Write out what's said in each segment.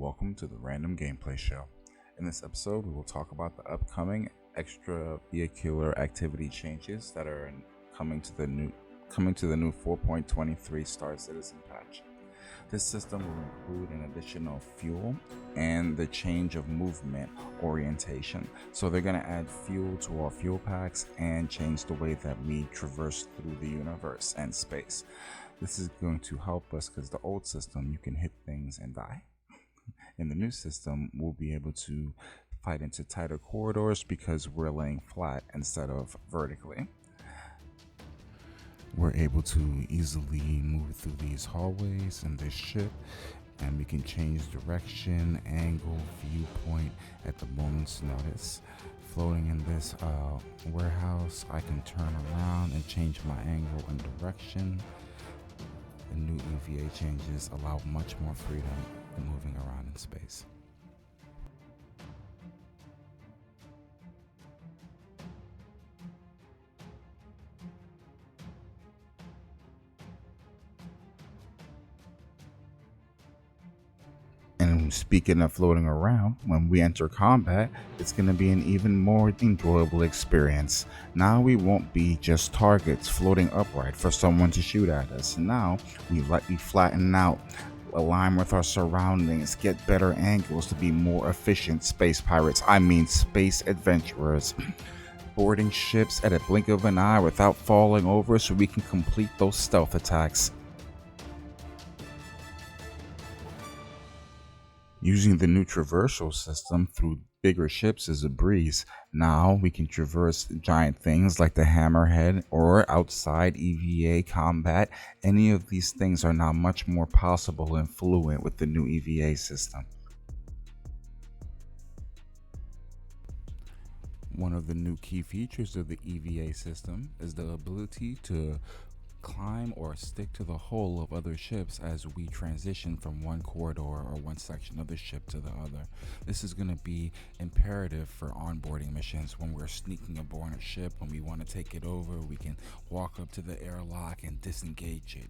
welcome to the Random Gameplay Show. In this episode, we will talk about the upcoming extravehicular activity changes that are coming to the new 4.23 Star Citizen patch. This system will include an additional fuel and the change of movement orientation. So they're going to add fuel to our fuel packs and change the way that we traverse through the universe and space. This is going to help us because the old system, you can hit things and die. In the new system, we'll be able to fight into tighter corridors because we're laying flat instead of vertically. We're able to easily move through these hallways in this ship, and we can change direction, angle, viewpoint at the moment's notice. Floating in this warehouse, I can turn around and change my angle and direction. The new EVA changes allow much more freedom in moving around in space. And speaking of floating around, when we enter combat, it's going to be an even more enjoyable experience. Now we won't be just targets floating upright for someone to shoot at us. Now we lightly flatten out, align with our surroundings, get better angles to be more efficient space pirates. I mean space adventurers. Boarding ships at a blink of an eye without falling over so we can complete those stealth attacks. Using the new traversal system through bigger ships is a breeze. Now we can traverse giant things like the Hammerhead or outside EVA combat. Any of these things are now much more possible and fluent with the new EVA system. One of the new key features of the EVA system is the ability to climb or stick to the hull of other ships as we transition from one corridor or one section of the ship to the other. This is going to be imperative for onboarding missions when we're sneaking aboard a ship. When we want to take it over, we can walk up to the airlock and disengage it.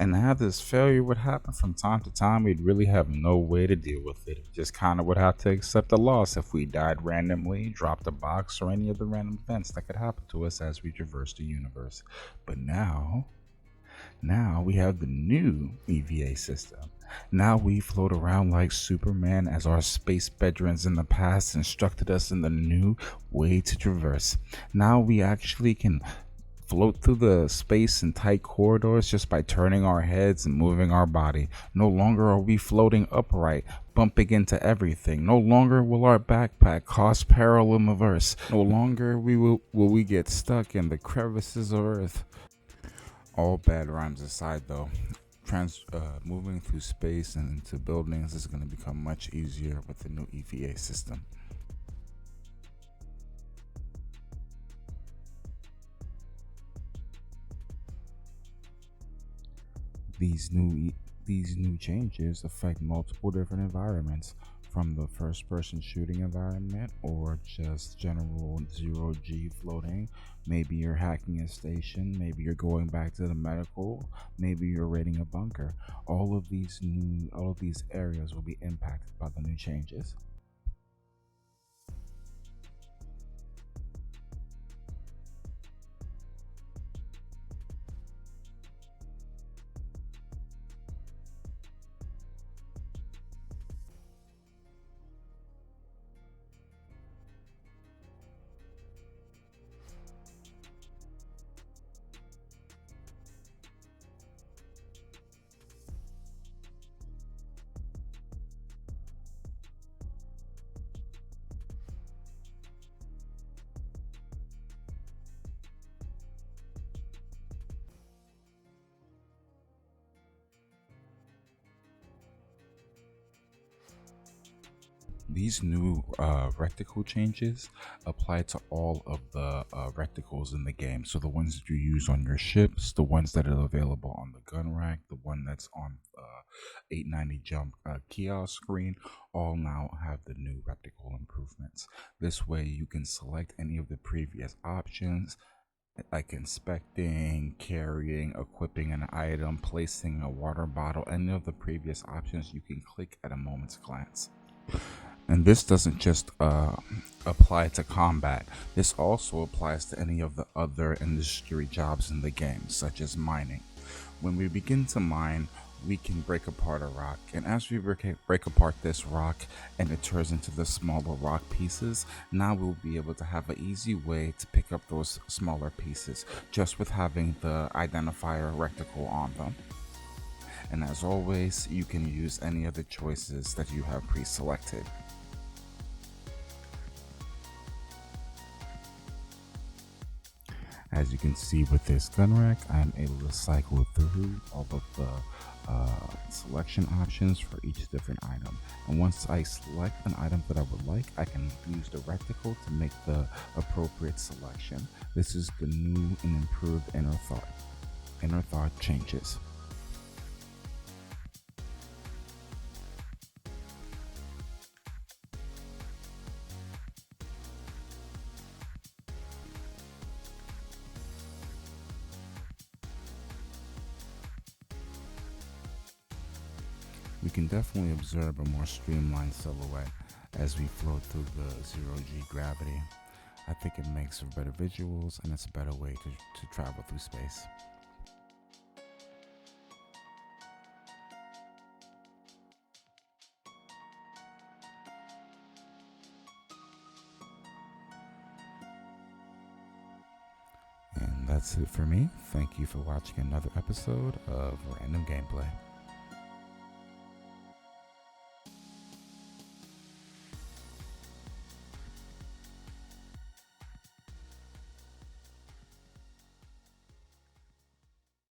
And how this failure would happen from time to time, we'd really have no way to deal with it. We just kind of would have to accept the loss if we died randomly, dropped a box, or any of the random events that could happen to us as we traverse the universe. But now we have the new EVA system. Now we float around like Superman as our space veterans in the past instructed us in the new way to traverse. Now we actually can float through the space in tight corridors just by turning our heads and moving our body. No longer are we floating upright, bumping into everything. No longer will our backpack cause peril in the verse. No longer will we get stuck in the crevices of Earth. All bad rhymes aside though, moving through space and into buildings is going to become much easier with the new EVA system. These new changes affect multiple different environments, from the first-person shooting environment or just general zero-G floating. Maybe you're hacking a station, maybe you're going back to the medical, maybe you're raiding a bunker. All of these areas will be impacted by the new changes. These new reticle changes apply to all of the reticles in the game. So the ones that you use on your ships, the ones that are available on the gun rack, the one that's on 890 jump kiosk screen, all now have the new reticle improvements. once. This way you can select any of the previous options, like inspecting, carrying, equipping an item, placing a water bottle. Any of the previous options you can click at a moment's glance. And this doesn't just apply to combat. This also applies to any of the other industry jobs in the game, such as mining. When we begin to mine, we can break apart a rock, and as we break apart this rock and it turns into the smaller rock pieces, now we'll be able to have an easy way to pick up those smaller pieces just with having the identifier reticle on them. And as always, you can use any of the choices that you have pre-selected. As you can see with this gun rack, I'm able to cycle through all of the selection options for each different item. And once I select an item that I would like, I can use the reticle to make the appropriate selection. This is the new and improved inner thought changes. We can definitely observe a more streamlined silhouette as we float through the zero-G gravity. I think it makes for better visuals, and it's a better way to travel through space. And that's it for me. Thank you for watching another episode of Random Gameplay.